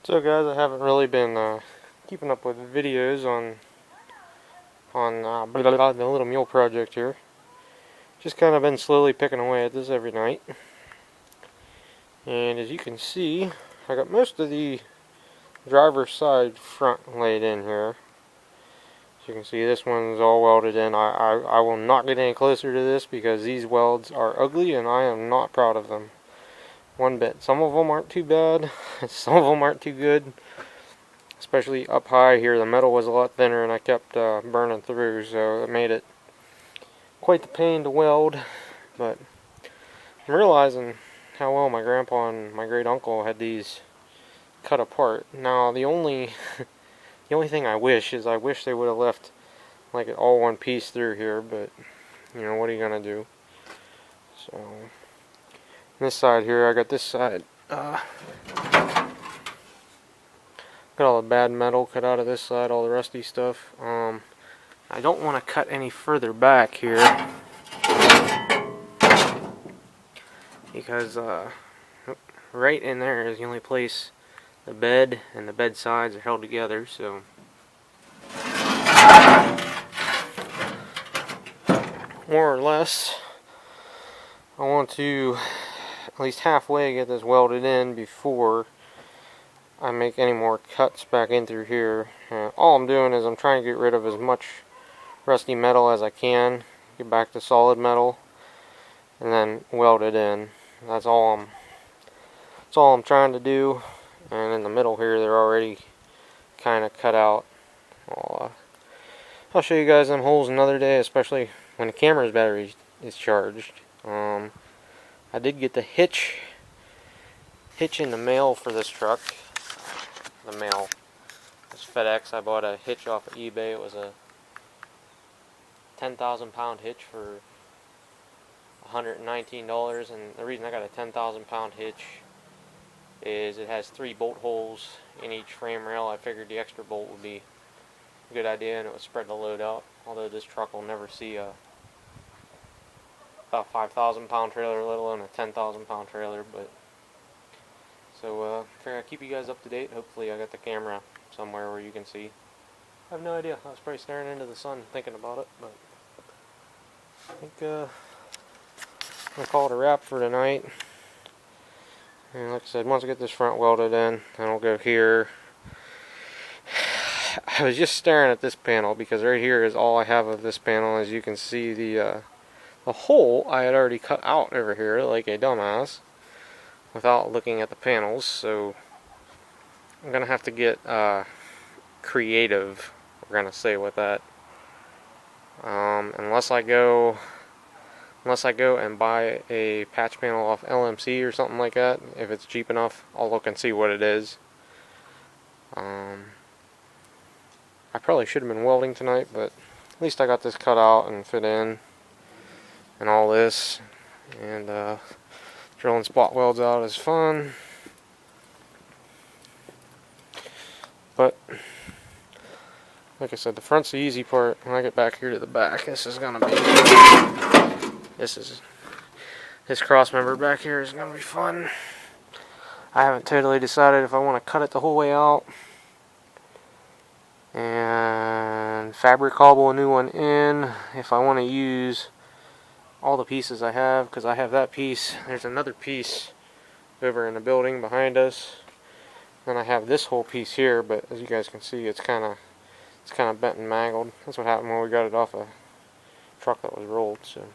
So guys, I haven't really been keeping up with videos on the Little Mule project here. Just kind of been slowly picking away at this every night. And as you can see, I got most of the driver's side front laid in here. As you can see, this one's all welded in. I will not get any closer to this because these welds are ugly and I am not proud of them one bit. Some of them aren't too bad, some of them aren't too good. Especially up high here, the metal was a lot thinner and I kept burning through, so it made it quite the pain to weld. But I'm realizing how well my grandpa and my great uncle had these cut apart. Now the only thing I wish is I wish they would have left like it all one piece through here, but you know, what are you gonna do? So this side here, I got this side got all the bad metal cut out of this side, all the rusty stuff. I don't want to cut any further back here because right in there is the only place the bed and the bed sides are held together. So more or less, I want to at least halfway get this welded in before I make any more cuts back in through here. All I'm doing is I'm trying to get rid of as much rusty metal as I can, get back to solid metal, and then weld it in. That's all I'm trying to do. And in the middle here, they're already kind of cut out. I'll show you guys them holes another day, especially when the camera's battery is charged. I did get the hitch in the mail for this truck. The mail was FedEx. I bought a hitch off of eBay. It was a 10,000 pound hitch for $119, and the reason I got a 10,000 pound hitch is it has 3 bolt holes in each frame rail. I figured the extra bolt would be a good idea and it would spread the load out, although this truck will never see a 5,000 pound trailer, let alone a 10,000 pound trailer. But so figure I'd keep you guys up to date. Hopefully I got the camera somewhere where you can see. I have no idea. I was probably staring into the sun thinking about it, but I think I'm going to call it a wrap for tonight. And like I said, once I get this front welded in, then I'll go here. I was just staring at this panel because right here is all I have of this panel. As you can see, the hole I had already cut out over here like a dumbass without looking at the panels, so I'm gonna have to get creative, we're gonna say, with that. Unless I go and buy a patch panel off LMC or something like that. If it's cheap enough, I'll look and see what it is. I probably should have been welding tonight, but at least I got this cut out and fit in and all this. And drilling spot welds out is fun. But like I said, the front's the easy part. When I get back here to the back, this cross member back here is gonna be fun. I haven't totally decided if I want to cut it the whole way out and fabric cobble a new one in, if I want to use all the pieces I have, because I have that piece. There's another piece over in the building behind us. Then I have this whole piece here, but as you guys can see, it's kind of bent and mangled. That's what happened when we got it off a truck that was rolled. So,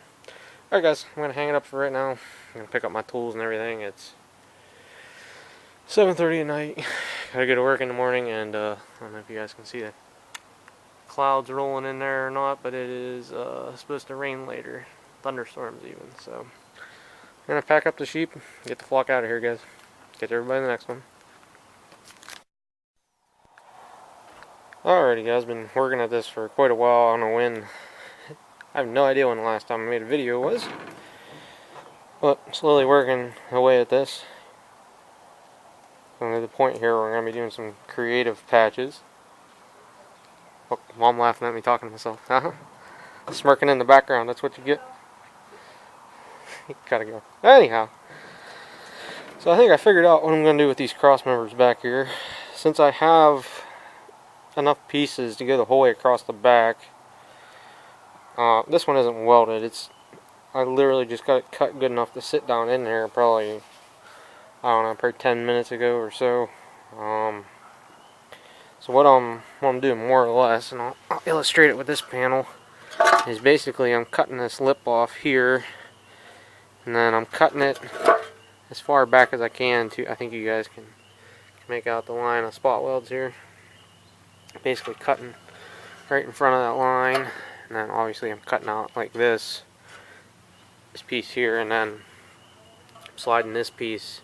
alright guys, I'm gonna hang it up for right now. I'm gonna pick up my tools and everything. It's 7:30 at night. Gotta go to work in the morning, and I don't know if you guys can see the clouds rolling in there or not, but it is supposed to rain later. Thunderstorms even. So I'm gonna pack up the sheep, get the flock out of here, guys. Get everybody in the next one. Alrighty guys, been working at this for quite a while. I don't know when. I have no idea when the last time I made a video was. But slowly working away at this. I'm to the point here where I'm going to be doing some creative patches. Oh, Mom laughing at me talking to myself. Smirking in the background, that's what you get. Gotta go. Anyhow. So I think I figured out what I'm going to do with these cross members back here. since I have enough pieces to go the whole way across the back, this one isn't welded. I literally just got it cut good enough to sit down in there probably, I don't know, probably 10 minutes ago or so. So what I'm doing more or less, and I'll illustrate it with this panel, is basically I'm cutting this lip off here, and then I'm cutting it as far back as I can to, I think you guys can make out the line of spot welds here. Basically cutting right in front of that line, and then obviously I'm cutting out like this piece here, and then sliding this piece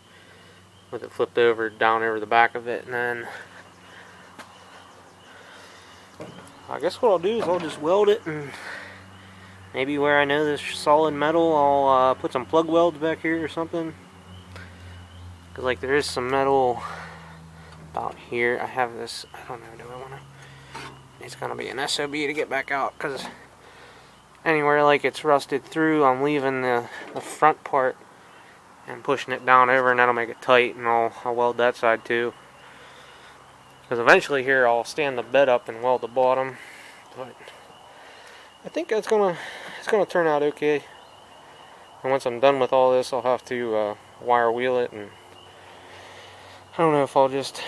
with it flipped over down over the back of it, and then I guess what I'll do is I'll just weld it, and maybe where I know there's solid metal, I'll put some plug welds back here or something. Because like there is some metal about here. I have this, I don't know, do I want to? It's going to be an SOB to get back out, because anywhere like it's rusted through, I'm leaving the front part and pushing it down over, and that'll make it tight, and I'll weld that side too. Because eventually here I'll stand the bed up and weld the bottom, but I think it's gonna turn out okay. And once I'm done with all this, I'll have to wire wheel it, and I don't know if I'll just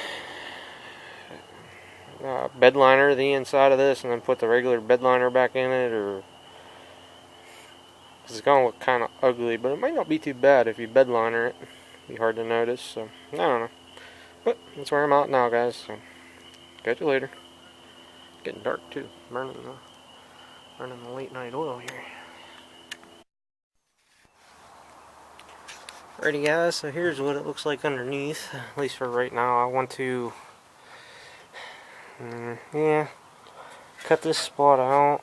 bed liner the inside of this and then put the regular bed liner back in it, or because it's gonna look kind of ugly, but it might not be too bad if you bed liner it. It'd be hard to notice, so I don't know. But that's where I'm at now, guys. So catch you later. Getting dark too. Burning the late night oil here. Alrighty, guys. So here's what it looks like underneath. At least for right now. I want to, cut this spot out.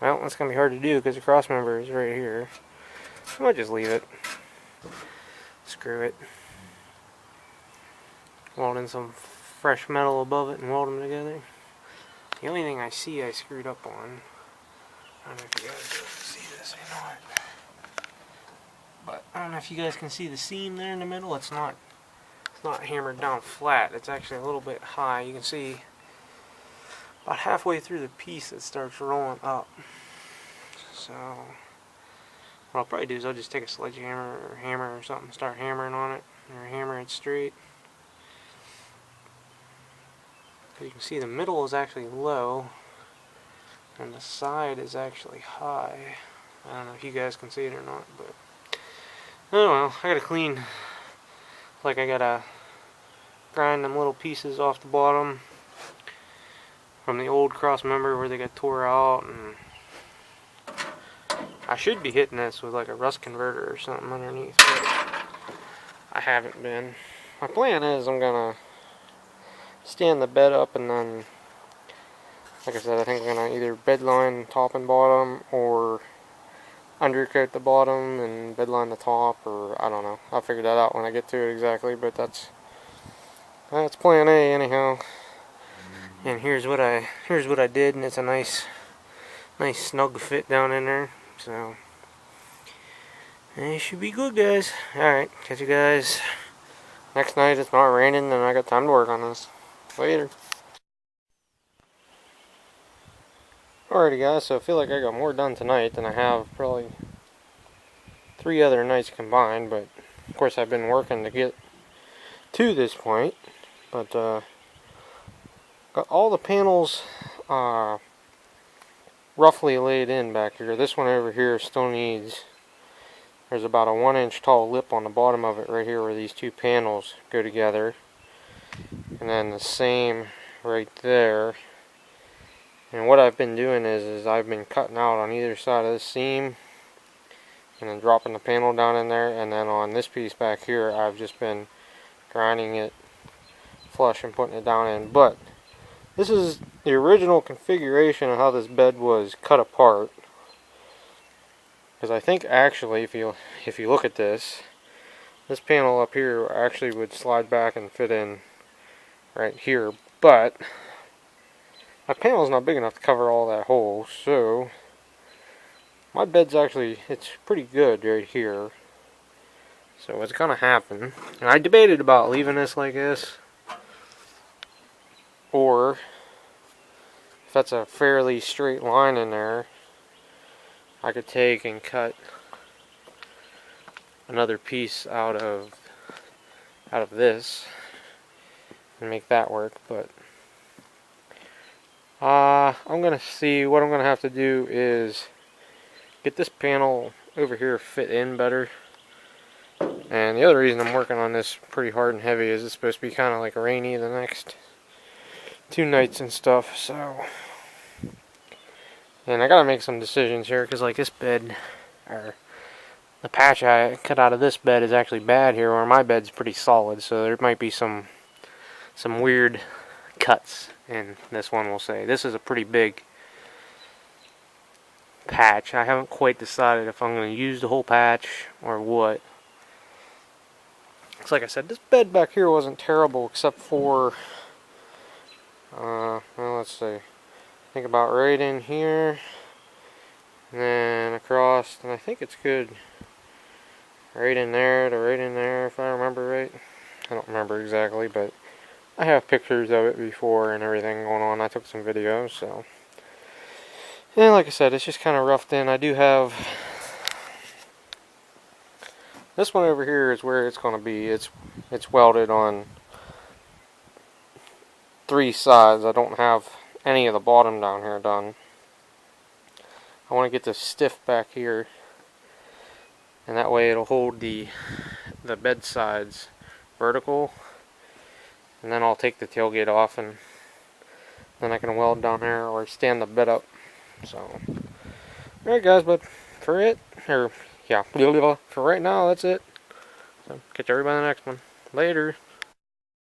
Well, that's gonna be hard to do because the cross member is right here. I might just leave it. Screw it. Weld in some fresh metal above it and weld them together. The only thing I see I screwed up on, I don't know if you guys can see this or not, but I don't know if you guys can see the seam there in the middle. It's not hammered down flat. It's actually a little bit high. You can see about halfway through the piece it starts rolling up. So what I'll probably do is I'll just take a sledgehammer or hammer or something, start hammering on it, or hammer it straight. You can see the middle is actually low and the side is actually high. I don't know if you guys can see it or not, but oh well. I gotta clean, like I gotta grind them little pieces off the bottom from the old cross member where they got tore out, and I should be hitting this with like a rust converter or something underneath, but I haven't been. My plan is I'm gonna stand the bed up, and then, like I said, I think I'm going to either bed line top and bottom, or undercoat the bottom and bed line the top, or I don't know. I'll figure that out when I get to it exactly, but that's plan A anyhow. And here's what I did, and it's a nice snug fit down in there. So it should be good, guys. Alright, catch you guys next night. It's not raining and I got time to work on this. Later. Alrighty, guys, so I feel like I got more done tonight than I have probably 3 other nights combined, but of course I've been working to get to this point. But got all the panels roughly laid in back here. This one over here still needs, there's about a 1-inch tall lip on the bottom of it right here where these 2 panels go together. And then the same right there. And what I've been doing is I've been cutting out on either side of the seam and then dropping the panel down in there, and then on this piece back here I've just been grinding it flush and putting it down in. But this is the original configuration of how this bed was cut apart, because I think actually if you look at this panel up here actually would slide back and fit in right here, but my panel is not big enough to cover all that hole, so my bed's actually, it's pretty good right here. So what's gonna happen, and I debated about leaving this like this, Or if that's a fairly straight line in there, I could take and cut another piece out of this and make that work. But I'm gonna see what I'm gonna have to do is get this panel over here fit in better. And the other reason I'm working on this pretty hard and heavy is it's supposed to be kind of like rainy the next 2 nights and stuff, so. And I gotta make some decisions here, because like this bed, or the patch I cut out of this bed is actually bad here, where my bed's pretty solid, so there might be some weird cuts in this one, we'll say. This is a pretty big patch. I haven't quite decided if I'm going to use the whole patch or what. It's like I said, this bed back here wasn't terrible except for, well, let's see. Think about right in here, and then across, and I think it's good right in there to right in there, if I remember right. I don't remember exactly, but I have pictures of it before and everything going on. I took some videos, so. And like I said, it's just kind of roughed in. I do have this one over here is where it's going to be. It's welded on 3 sides. I don't have any of the bottom down here done. I want to get this stiff back here, and that way it'll hold the bed sides vertical. And then I'll take the tailgate off, and then I can weld down there or stand the bed up. So, alright guys, but for right now, that's it. So, catch everybody in the next one. Later.